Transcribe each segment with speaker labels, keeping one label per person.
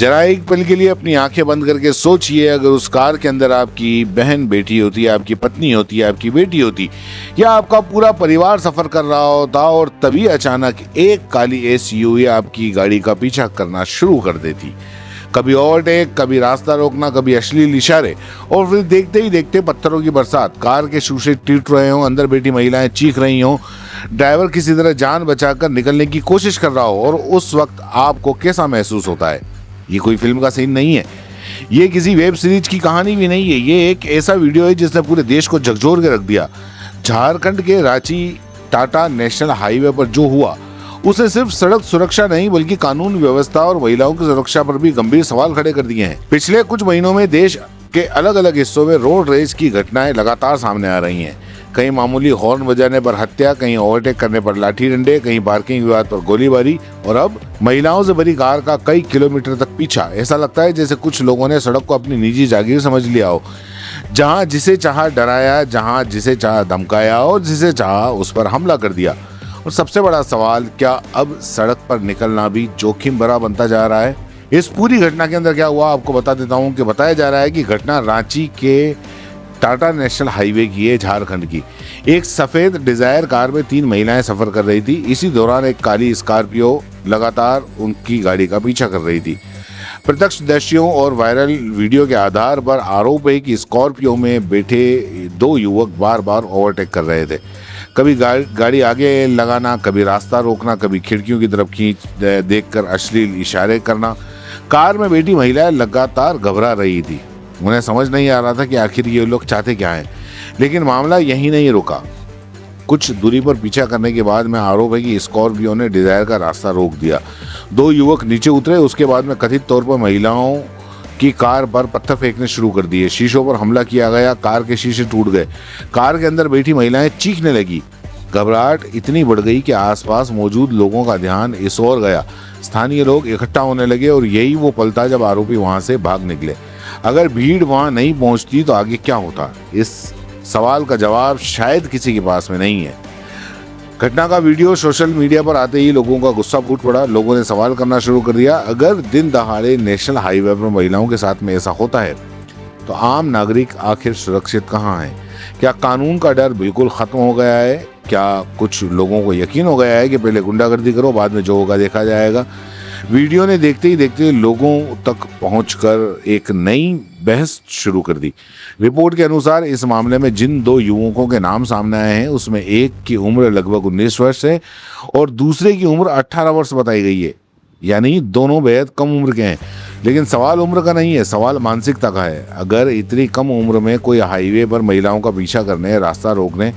Speaker 1: जरा एक पल के लिए अपनी आंखें बंद करके सोचिए, अगर उस कार के अंदर आपकी बहन बेटी होती, आपकी पत्नी होती, आपकी बेटी होती, या आपका पूरा परिवार सफर कर रहा होता और तभी अचानक एक काली एसयूवी आपकी गाड़ी का पीछा करना शुरू कर देती। कभी ओवरटेक, कभी रास्ता रोकना, कभी अश्लील इशारे, और फिर देखते ही देखते पत्थरों की बरसात। कार के शीशे टूट रहे हों, अंदर बैठी महिलाएं चीख रही हों, ड्राइवर किसी तरह जान बचाकर निकलने की कोशिश कर रहा हो, और उस वक्त आपको कैसा महसूस होता है? ये कोई फिल्म का सीन नहीं है, ये किसी वेब सीरीज की कहानी भी नहीं है, ये एक ऐसा वीडियो है जिसने पूरे देश को झकझोर के रख दिया। झारखंड के रांची टाटा नेशनल हाईवे पर जो हुआ, उसे सिर्फ सड़क सुरक्षा नहीं बल्कि कानून व्यवस्था और महिलाओं की सुरक्षा पर भी गंभीर सवाल खड़े कर दिए हैं। पिछले कुछ महीनों में देश के अलग अलग हिस्सों में रोड रेज की घटनाएं लगातार सामने आ रही हैं। कहीं मामूली हॉर्न बजाने पर हत्या, कहीं ओवरटेक करने पर लाठी डंडे, कहीं पार्किंग विवाद पर गोलीबारी, और अब महिलाओं से भरी कार का कई किलोमीटर तक पीछा। ऐसा लगता है जैसे कुछ लोगों ने सड़क को अपनी निजी जागीर समझ लिया हो, जहां जिसे चाहा डराया, जहां जिसे चाहा धमकाया और जिसे चाहा उस पर हमला कर दिया। और सबसे बड़ा सवाल, क्या अब सड़क पर निकलना भी जोखिम भरा बनता जा रहा है? इस पूरी घटना के अंदर क्या हुआ आपको बता देता हूं कि बताया जा रहा है कि घटना रांची के टाटा नेशनल हाईवे की है, झारखंड की। एक सफेद डिजायर कार में 3 महिलाएं सफर कर रही थी। इसी दौरान एक काली स्कॉर्पियो लगातार उनकी गाड़ी का पीछा कर रही थी। प्रत्यक्षदर्शियों और वायरल वीडियो के आधार पर आरोप है कि स्कॉर्पियो में बैठे 2 युवक बार बार ओवरटेक कर रहे थे। कभी गाड़ी आगे लगाना, कभी रास्ता रोकना, कभी खिड़कियों की तरफ खींच देखकर अश्लील इशारे करना। कार में बैठी महिलाएं लगातार घबरा रही थी। उन्हें समझ नहीं आ रहा था कि आखिर ये लोग चाहते क्या हैं। लेकिन मामला यहीं नहीं रुका। कुछ दूरी पर पीछा करने के बाद में आरोप है कि स्कॉर्पियो ने डिजायर का रास्ता रोक दिया। 2 युवक नीचे उतरे। उसके बाद में कथित तौर पर महिलाओं की कार पर पत्थर फेंकने शुरू कर दिए। शीशों पर हमला किया गया। कार के शीशे टूट गए। कार के अंदर बैठी महिलाएं चीखने लगी। घबराहट इतनी बढ़ गई कि आसपास मौजूद लोगों का ध्यान इस ओर गया। स्थानीय लोग इकट्ठा होने लगे और यही वो पल था जब आरोपी वहां से भाग निकले। अगर भीड़ वहां नहीं पहुंचती तो आगे क्या होता? इस सवाल का जवाब शायद किसी के पास में नहीं है। घटना का वीडियो सोशल मीडिया पर आते ही लोगों का गुस्सा फूट पड़ा। लोगों ने सवाल करना शुरू कर दिया, अगर दिन दहाड़े नेशनल हाईवे पर महिलाओं के साथ में ऐसा होता है तो आम नागरिक आखिर सुरक्षित कहाँ है? क्या कानून का डर बिल्कुल खत्म हो गया है? क्या कुछ लोगों को यकीन हो गया है कि पहले गुंडागर्दी करो, बाद में जो होगा देखा जाएगा? वीडियो ने देखते ही देखते लोगों तक पहुंचकर एक नई बहस शुरू कर दी। रिपोर्ट के अनुसार इस मामले में जिन 2 युवकों के नाम सामने आए हैं उसमें एक की उम्र लगभग 19 वर्ष है और दूसरे की उम्र 18 वर्ष बताई गई है। यानी दोनों बेहद कम उम्र के हैं। लेकिन सवाल उम्र का नहीं है, सवाल मानसिकता का है। अगर इतनी कम उम्र में कोई हाईवे पर महिलाओं का पीछा करने, रास्ता रोकने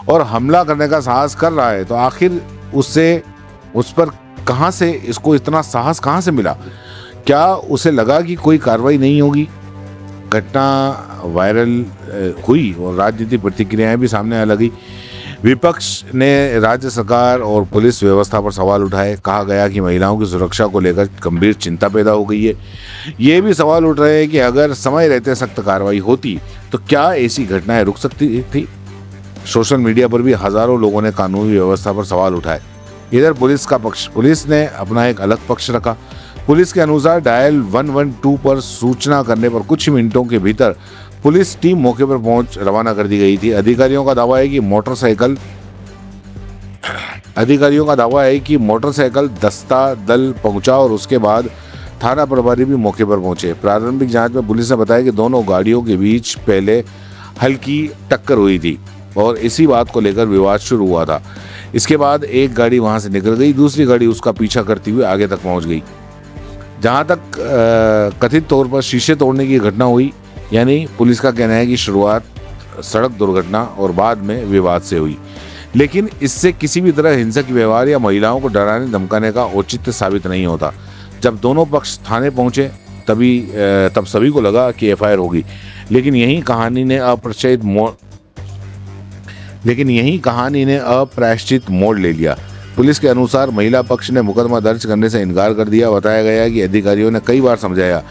Speaker 1: और हमला करने का साहस कर रहा है तो आखिर उस पर कहां से इसको इतना साहस कहां से मिला? क्या उसे लगा कि कोई कार्रवाई नहीं होगी? घटना वायरल हुई और राजनीतिक प्रतिक्रियाएं भी सामने आ लगी। विपक्ष ने राज्य सरकार और पुलिस व्यवस्था पर सवाल उठाए। कहा गया कि महिलाओं की सुरक्षा को लेकर गंभीर चिंता पैदा हो गई है। ये भी सवाल उठ रहे हैं कि अगर समय रहते सख्त कार्रवाई होती तो क्या ऐसी घटनाएं रुक सकती थी? सोशल मीडिया पर भी हजारों लोगों ने कानूनी व्यवस्था पर सवाल उठाए। इधर पुलिस ने अपना एक अलग पक्ष रखा। पुलिस के अनुसार डायल 112 पर सूचना करने पर कुछ मिनटों के भीतर पुलिस टीम मौके पर पहुंच रवाना कर दी गई थी। अधिकारियों का दावा है कि मोटरसाइकिल दस्ता दल पहुंचा और उसके बाद थाना प्रभारी भी मौके पर पहुंचे। प्रारंभिक जांच में पुलिस ने बताया कि दोनों गाड़ियों के बीच पहले हल्की टक्कर हुई थी और इसी बात को लेकर विवाद शुरू हुआ था। इसके बाद एक गाड़ी वहां से निकल गई, दूसरी गाड़ी उसका पीछा करती हुई आगे तक पहुंच गई। जहां तक कथित तौर पर शीशे तोड़ने की घटना हुई, यानी पुलिस का कहना है कि शुरुआत सड़क दुर्घटना और बाद में विवाद से हुई, लेकिन इससे किसी भी तरह हिंसक व्यवहार या महिलाओं को डराने धमकाने का औचित्य साबित नहीं होता। जब दोनों पक्ष थाने पहुंचे तब सभी को लगा कि एफआईआर होगी, लेकिन यही कहानी ने अप्रायश्चित मोड़ ले लिया। पुलिस के अनुसार महिला पक्ष ने मुकदमा दर्ज करने से इनकार कर दिया। बताया गया कि अधिकारियों ने कई बार समझाया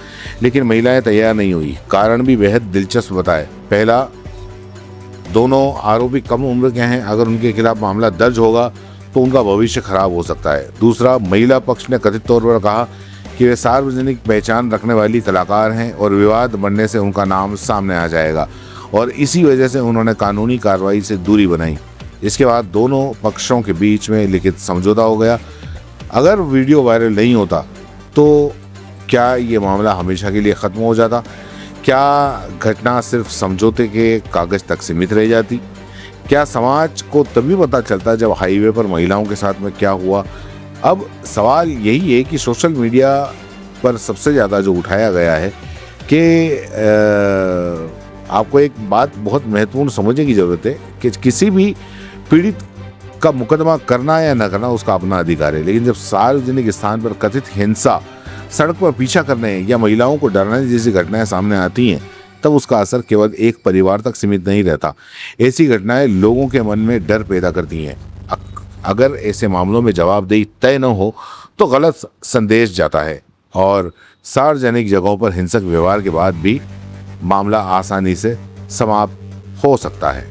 Speaker 1: लेकिन महिलाएं तैयार नहीं हुई। कारण भी बेहद दिलचस्प बताए। पहला, दोनों आरोपी कम उम्र के हैं, अगर उनके खिलाफ मामला दर्ज होगा तो उनका भविष्य खराब हो सकता है। दूसरा, महिला पक्ष ने कथित तौर पर कहा कि वे सार्वजनिक पहचान रखने वाली कलाकार हैं और विवाद बढ़ने से उनका नाम सामने आ जाएगा, और इसी वजह से उन्होंने कानूनी कार्रवाई से दूरी बनाई। इसके बाद दोनों पक्षों के बीच में लिखित समझौता हो गया। अगर वीडियो वायरल नहीं होता तो क्या ये मामला हमेशा के लिए ख़त्म हो जाता? क्या घटना सिर्फ समझौते के कागज़ तक सीमित रह जाती? क्या समाज को तभी पता चलता जब हाईवे पर महिलाओं के साथ में क्या हुआ? अब सवाल यही है कि सोशल मीडिया पर सबसे ज़्यादा जो उठाया गया है कि आपको एक बात बहुत महत्वपूर्ण समझने की ज़रूरत है कि किसी भी पीड़ित का मुकदमा करना या न करना उसका अपना अधिकार है, लेकिन जब सार्वजनिक स्थान पर कथित हिंसा, सड़क पर पीछा करने या महिलाओं को डराने जैसी घटनाएं सामने आती हैं, तब उसका असर केवल एक परिवार तक सीमित नहीं रहता। ऐसी घटनाएं लोगों के मन में डर पैदा करती हैं। अगर ऐसे मामलों में जवाबदेही तय न हो तो गलत संदेश जाता है और सार्वजनिक जगहों पर हिंसक व्यवहार के बाद भी मामला आसानी से समाप्त हो सकता है।